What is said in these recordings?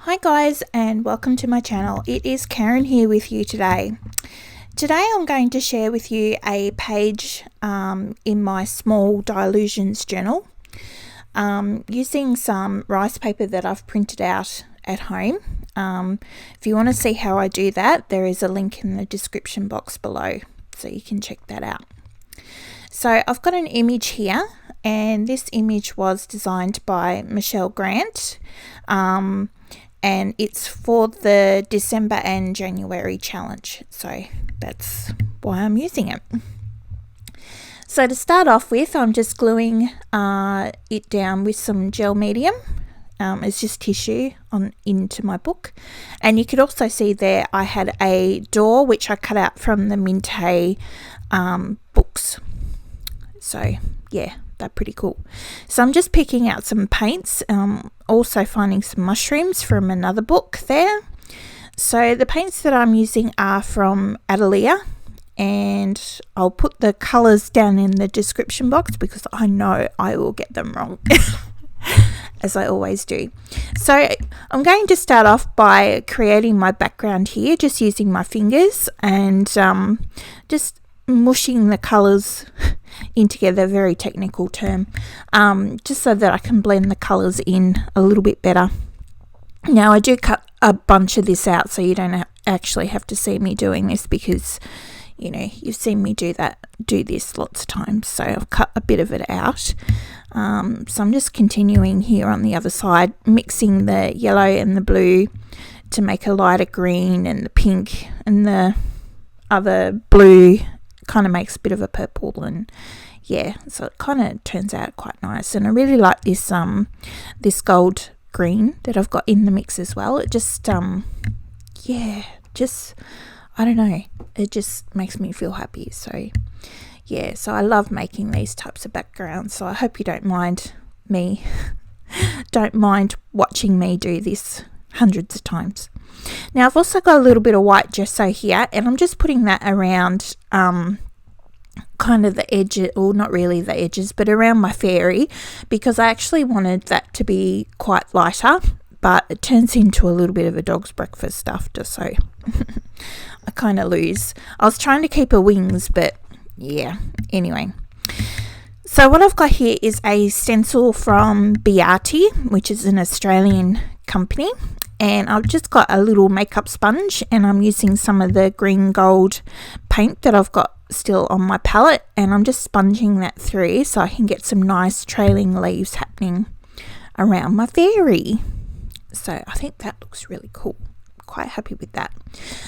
Hi guys, and welcome to my channel. It is Karen here with you today. Today I'm going to share with you a page in my small Dilutions journal using some rice paper that I've printed out at home. If you want to see how I do that, there is a link in the description box below, so you can check that out. So I've got an image here, and this image was designed by Michelle Grant. And it's for the December and January challenge, so that's why I'm using it. So to start off with, I'm just gluing it down with some gel medium. It's just tissue into my book, and you could also see there I had a door which I cut out from the Mintay books. So yeah, they're pretty cool. So I'm just picking out some paints, also finding some mushrooms from another book there. So the paints that I'm using are from Atelier, and I'll put the colours down in the description box because I know I will get them wrong as I always do. So I'm going to start off by creating my background here, just using my fingers and just mushing the colours in together, very technical term, just so that I can blend the colours in a little bit better. Now I do cut a bunch of this out, so you don't actually have to see me doing this, because you know you've seen me do this lots of times, so I've cut a bit of it out. So I'm just continuing here on the other side, mixing the yellow and the blue to make a lighter green, and the pink and the other blue kind of makes a bit of a purple, and yeah, so it kind of turns out quite nice. And I really like this this gold green that I've got in the mix as well. It just yeah, just I don't know, it just makes me feel happy. So yeah, so I love making these types of backgrounds, so I hope you don't mind watching me do this hundreds of times. Now I've also got a little bit of white gesso here, and I'm just putting that around kind of the edges, or not really the edges, but around my fairy, because I actually wanted that to be quite lighter, but it turns into a little bit of a dog's breakfast after, so I kind of lose. I was trying to keep her wings, but yeah, anyway. So what I've got here is a stencil from Arty, which is an Australian company, and I've just got a little makeup sponge, and I'm using some of the green gold paint that I've got still on my palette, and I'm just sponging that through so I can get some nice trailing leaves happening around my fairy. So I think that looks really cool. Quite happy with that.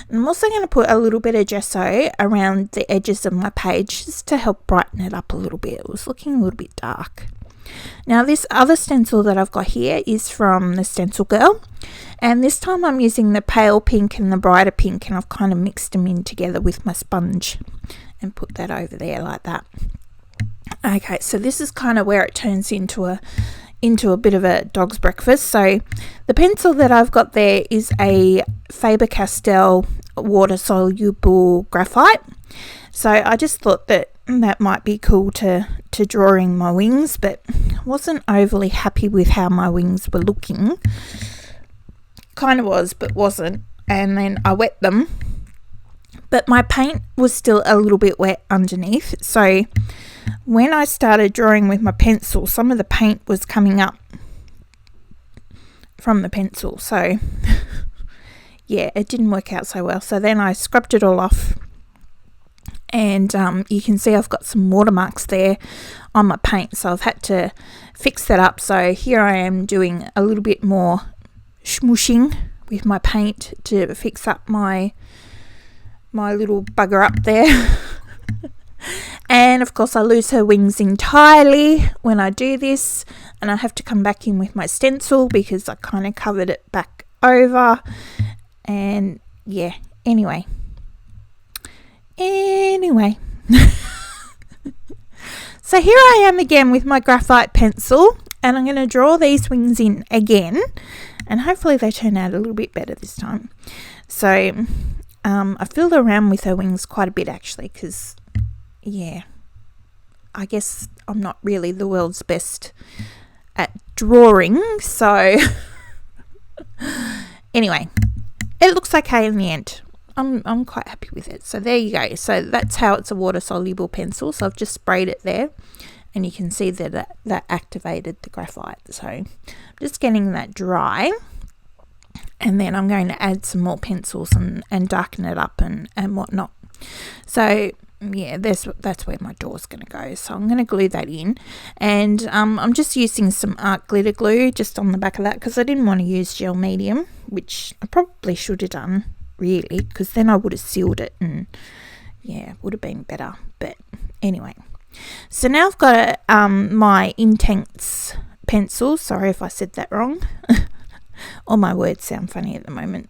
And I'm also going to put a little bit of gesso around the edges of my page just to help brighten it up a little bit. It was looking a little bit dark. Now this other stencil that I've got here is from the Stencil Girl, and this time I'm using the pale pink and the brighter pink, and I've kind of mixed them in together with my sponge and put that over there like that. Okay, so this is kind of where it turns into a bit of a dog's breakfast. So the pencil that I've got there is a Faber-Castell water soluble graphite. So I just thought that might be cool to drawing my wings, but wasn't overly happy with how my wings were looking. Kind of was, but wasn't. And then I wet them, but my paint was still a little bit wet underneath. So when I started drawing with my pencil, some of the paint was coming up from the pencil. So yeah, it didn't work out so well. So then I scrubbed it all off, and you can see I've got some watermarks there on my paint, so I've had to fix that up. So here I am doing a little bit more smushing with my paint to fix up my little bugger up there. And of course I lose her wings entirely when I do this, and I have to come back in with my stencil because I kind of covered it back over. And yeah, anyway so here I am again with my graphite pencil, and I'm going to draw these wings in again, and hopefully they turn out a little bit better this time. So I filled around with her wings quite a bit actually, because yeah, I guess I'm not really the world's best at drawing, so Anyway, it looks okay in the end. I'm quite happy with it. So there you go. So that's how it's a water soluble pencil. So I've just sprayed it there, and you can see that that activated the graphite. So I'm just getting that dry, and then I'm going to add some more pencils and darken it up and whatnot. So yeah, that's where my door's going to go. So I'm going to glue that in, and I'm just using some art glitter glue just on the back of that, because I didn't want to use gel medium, which I probably should have done, really, because then I would have sealed it, and yeah, would have been better. But anyway, so now I've got my Inktense pencil. Sorry if I said that wrong. All my words sound funny at the moment,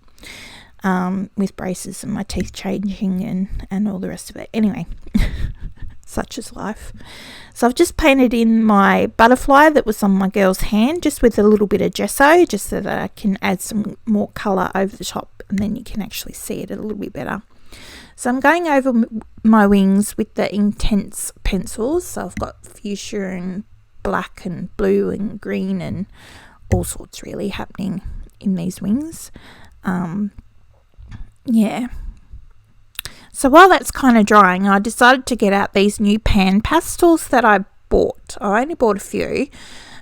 with braces and my teeth changing and all the rest of it. Anyway, such is life. So I've just painted in my butterfly that was on my girl's hand, just with a little bit of gesso, just so that I can add some more colour over the top, and then you can actually see it a little bit better. So I'm going over my wings with the Inktense pencils. So I've got fuchsia and black and blue and green and all sorts really happening in these wings. Yeah. So while that's kind of drying, I decided to get out these new pan pastels that I bought. I only bought a few,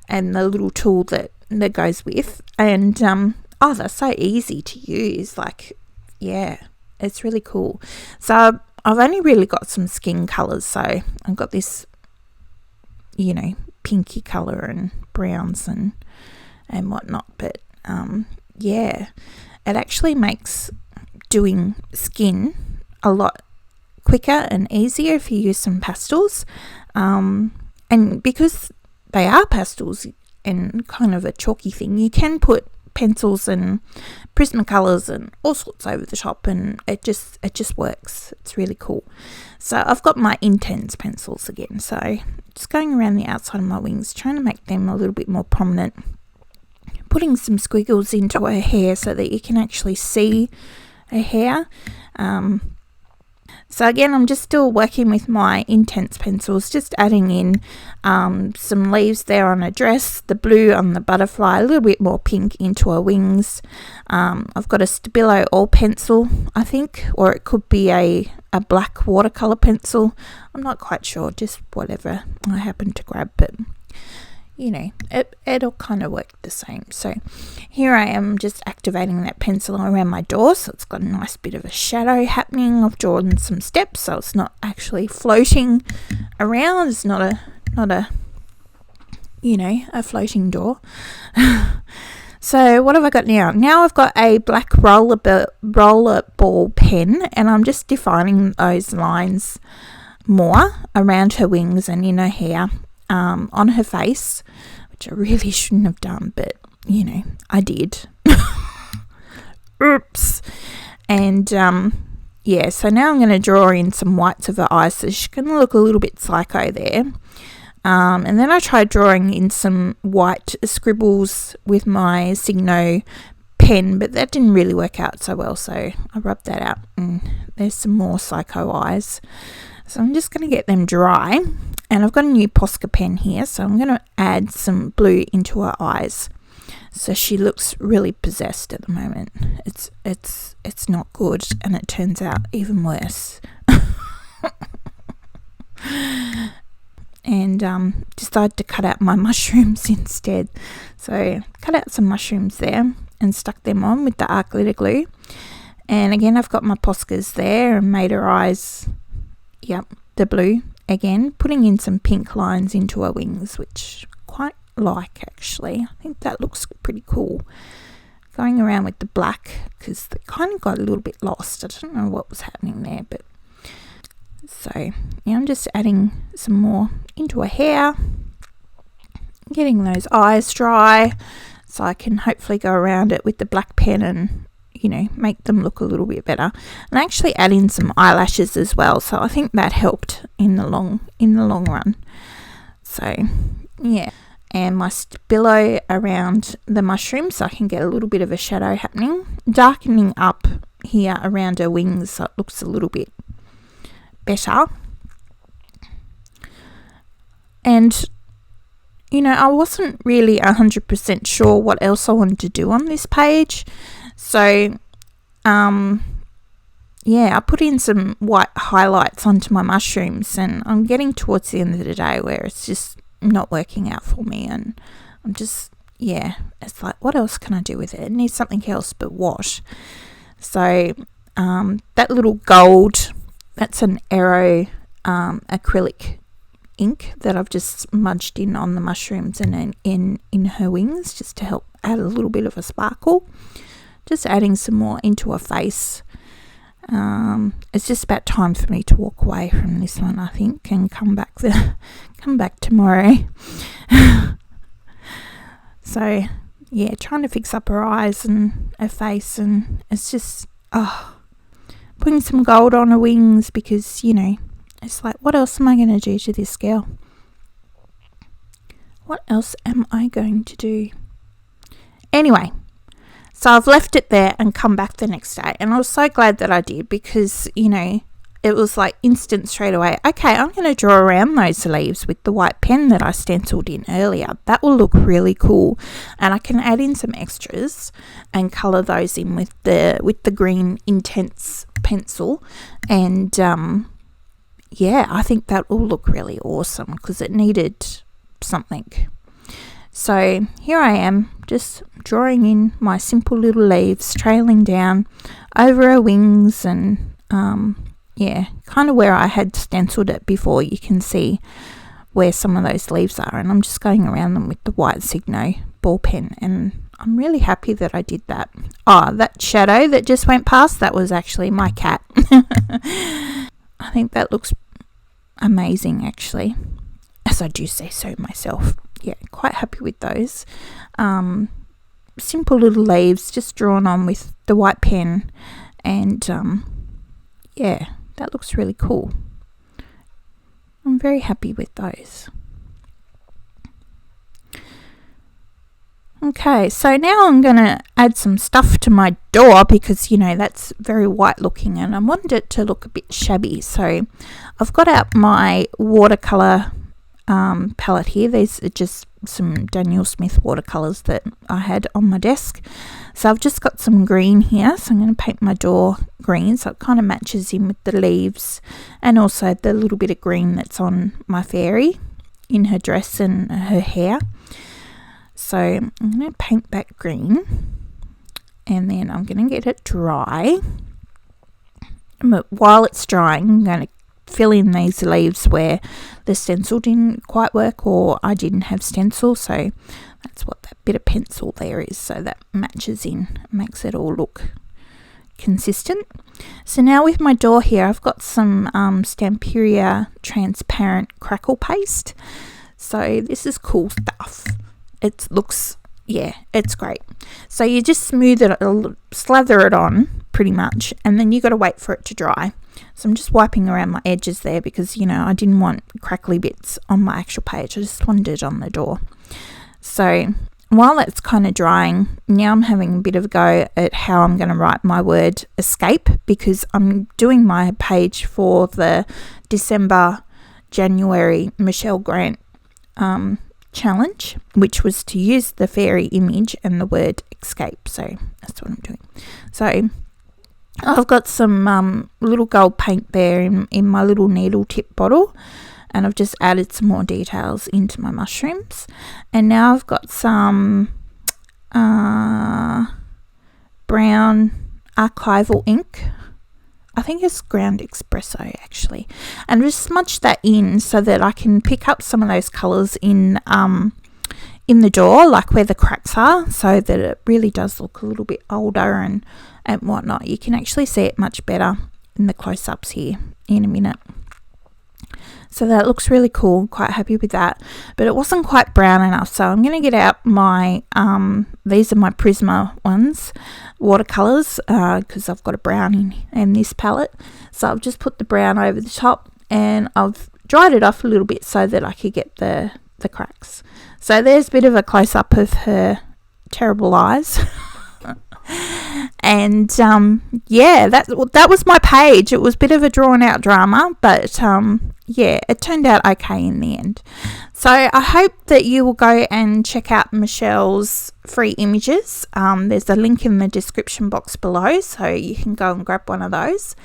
and the little tool that goes with. And they're so easy to use. Like, yeah, it's really cool. So I've only really got some skin colours. So I've got this, you know, pinky colour and browns and whatnot. But yeah, it actually makes doing skin a lot quicker and easier if you use some pastels, and because they are pastels and kind of a chalky thing, you can put pencils and Prismacolors and all sorts over the top, and it just works. It's really cool. So I've got my Inktense pencils again, so just going around the outside of my wings, trying to make them a little bit more prominent, putting some squiggles into her hair so that you can actually see her hair. So again, I'm just still working with my Inktense pencils, just adding in some leaves there on a dress, the blue on the butterfly, a little bit more pink into her wings. I've got a Stabilo All Pencil, I think, or it could be a black watercolour pencil. I'm not quite sure, just whatever I happen to grab, but you know, it'll kind of work the same. So here I am just activating that pencil around my door, so it's got a nice bit of a shadow happening. I've drawn some steps, so it's not actually floating around. It's not a you know, a floating door. So what have I got now? Now I've got a black roller ball pen, and I'm just defining those lines more around her wings and in her hair. On her face, which I really shouldn't have done, but you know, I did. Oops. And yeah, so now I'm going to draw in some whites of her eyes, so she's going to look a little bit psycho there. And then I tried drawing in some white scribbles with my Signo pen, but that didn't really work out so well, so I rubbed that out, and there's some more psycho eyes. So I'm just going to get them dry, and I've got a new Posca pen here, so I'm going to add some blue into her eyes. So she looks really possessed at the moment. It's not good, and it turns out even worse. And decided to cut out my mushrooms instead. So cut out some mushrooms there and stuck them on with the art glitter glue. And again, I've got my Poscas there and made her eyes, yep, the blue again, putting in some pink lines into her wings, which I quite like actually. I think that looks pretty cool. Going around with the black, because they kind of got a little bit lost. I don't know what was happening there, but so yeah, I'm just adding some more into her hair, getting those eyes dry so I can hopefully go around it with the black pen and, you know, make them look a little bit better. And actually add in some eyelashes as well, so I think that helped in the long run. So yeah, and my Stabilo around the mushroom so I can get a little bit of a shadow happening, darkening up here around her wings so it looks a little bit better. And you know, I wasn't really 100% sure what else I wanted to do on this page, So yeah, I put in some white highlights onto my mushrooms, and I'm getting towards the end of the day where it's just not working out for me, and I'm just, yeah, it's like, what else can I do with it? It needs something else, but what? So that little gold, that's an Aero acrylic ink that I've just smudged in on the mushrooms and then in her wings, just to help add a little bit of a sparkle. Just adding some more into her face. It's just about time for me to walk away from this one, I think, and come back tomorrow. So yeah, trying to fix up her eyes and her face, and it's just putting some gold on her wings, because, you know, it's like, what else am I going to do to this girl? What else am I going to do? Anyway, so I've left it there and come back the next day, and I was so glad that I did, because, you know, it was like instant straight away. Okay, I'm going to draw around those leaves with the white pen that I stenciled in earlier. That will look really cool, and I can add in some extras and colour those in with the green Inktense pencil, and yeah, I think that will look really awesome, because it needed something. So here I am, just drawing in my simple little leaves, trailing down over her wings, and yeah, kind of where I had stenciled it before. You can see where some of those leaves are, and I'm just going around them with the white Signo ball pen, and I'm really happy that I did that. Oh, that shadow that just went past, that was actually my cat. I think that looks amazing, actually, as I do say so myself. Yeah, quite happy with those. Simple little leaves just drawn on with the white pen, and yeah, that looks really cool. I'm very happy with those. Okay, so now I'm going to add some stuff to my door, because, you know, that's very white looking, and I wanted it to look a bit shabby. So I've got out my watercolour palette here. These are just some Daniel Smith watercolours that I had on my desk. So I've just got some green here, so I'm going to paint my door green, so it kind of matches in with the leaves, and also the little bit of green that's on my fairy in her dress and her hair. So I'm going to paint that green, and then I'm going to get it dry. But while it's drying, I'm going to fill in these leaves where the stencil didn't quite work, or I didn't have stencil. So that's what that bit of pencil there is, so that matches in, makes it all look consistent. So now with my door here, I've got some Stamperia transparent crackle paste. So this is cool stuff. It looks, yeah, it's great. So you just smooth it, slather it on pretty much, and then you got to wait for it to dry. So I'm just wiping around my edges there, because, you know, I didn't want crackly bits on my actual page. I just wanted it on the door. So while that's kind of drying, now I'm having a bit of a go at how I'm going to write my word escape, because I'm doing my page for the December-January Michelle Grant challenge, which was to use the fairy image and the word escape. So that's what I'm doing. So I've got some little gold paint there in my little needle tip bottle, and I've just added some more details into my mushrooms. And now I've got some brown archival ink. I think it's ground espresso, actually, and just smudge that in so that I can pick up some of those colours in the door, like where the cracks are, so that it really does look a little bit older and whatnot. You can actually see it much better in the close-ups here in a minute. So that looks really cool. Quite happy with that, but it wasn't quite brown enough, so I'm going to get out my these are my Prisma ones, watercolors, because I've got a brown in this palette. So I've just put the brown over the top, and I've dried it off a little bit so that I could get the cracks. So there's a bit of a close-up of her terrible eyes. And yeah, that was my page. It was a bit of a drawn out drama, but yeah, it turned out okay in the end. So I hope that you will go and check out Michelle's free images. There's a link in the description box below, so you can go and grab one of those.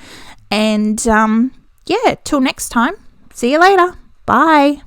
And yeah, till next time, see you later. Bye.